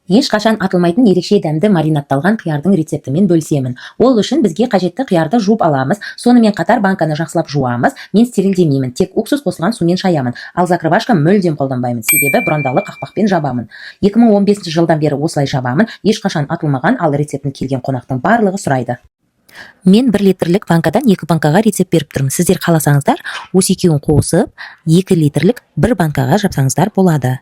Ешқашан атылмайтын ерекше дәмді маринадталған қиярдың рецептімен бөлісемін. Ол үшін бізге қажетті қиярды жуып аламыз, сонымен қатар банканы жақсылап жуамыз. Мен стерилдемеймін, тек уксус қосылған сумен шаямын. Ал закрывашка мүлдем қолданбаймын, себебі бұрандалы қақпақпен жабамын. 2015 жылдан бері осылай жабамын, ешқашан атылмаған, ал рецептін келген қонақтың барлығы сұрайды. Мен 1 литрлік банкадан 2 банкаға рецепт беріп тұрмын. Сіздер қаласаңыздар, осы екеуін қосып, 2 литрлік 1 банкаға жапсаңыздар болады.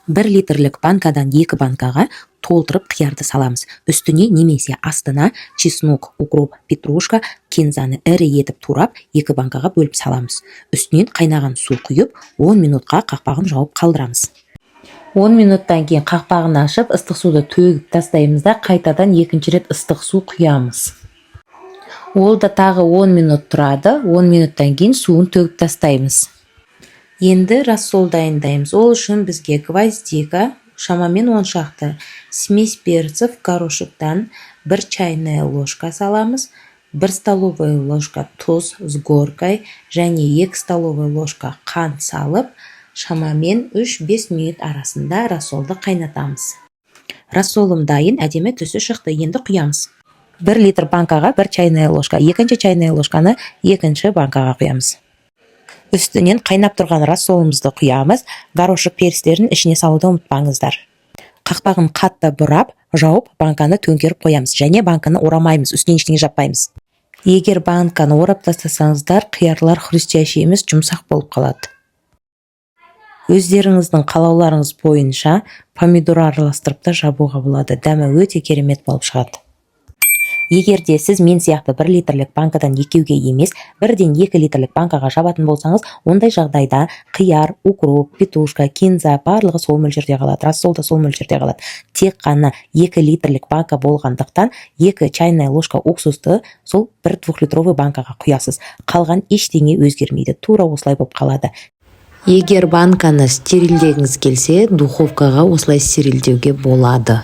1 литрлік банкадан 2 банкаға толтырып қиярды саламыз. Үстіне немесе астына чеснок, укроп, петрушка, кинзаны ірі етіп турап 2 банкаға бөліп саламыз. Үстінен қайнаған су құйып, 10 минутқа қақпағын жауып қалдырамыз. 10 минуттан кейін қақпағын ашып, ыстық суды төгіп тастаймыз да қайтадан екінші рет ыстық су құямыз. Ол да тағы 10 минут тұрады. 10 минуттан кейін суын төгіп тастаймыз. Енді рассол дайындаймыз. Ол үшін бізге гвоздика, шамамен 10 шақты, смесь перцев, горошектан 1 чайная ложка саламыз, 1 столовая ложка тұз с горкой және 2 столовая ложка қант салып, шамамен 3-5 минут арасында рассолды қайнатамыз. Рассолым дайын, әдемі түсі шықты. Енді құямыз. 1 литр банкаға 1 чайная ложка, екінші чайная ложканы екінші банкаға құямыз. Үстінен қайнап тұрған рассолымызды құямыз. Горошек перцтерін ішіне салуды ұмытпаңыздар. Қақпағын қатты бұрап, жауып, банканы төңкеріп қоямыз. Және банканы орамаймыз, үстінен ештеңе жаппаймыз. Егер банканы орап тастасаңыздар, қиярлар хрустящий емес, жұмсақ болып қалады. Өздеріңіздің қалауларыңыз бойынша помидор араластырып та жабуға болады. Дәмі өте керемет болып шығады. Егерде сіз мен сияқты 1 литрлік банкадан екеуге емес, 1-2 литрлік банкаға жабатын болсаңыз, ондай жағдайда қияр, укроп, петрушка, кинза барлығы сол мөлшерде қалады, рассол да сол мөлшерде қалады. Тек қана 2 литрлік банка болғандықтан 2 чайная ложка уксусты сол 1-2 литровый банкаға құясыз. Қалған ештеңе өзгермейді, тура осылай болып қалады. Егер банканы стерилдегіңіз келсе, духовкаға осылай стерилдеуге болады.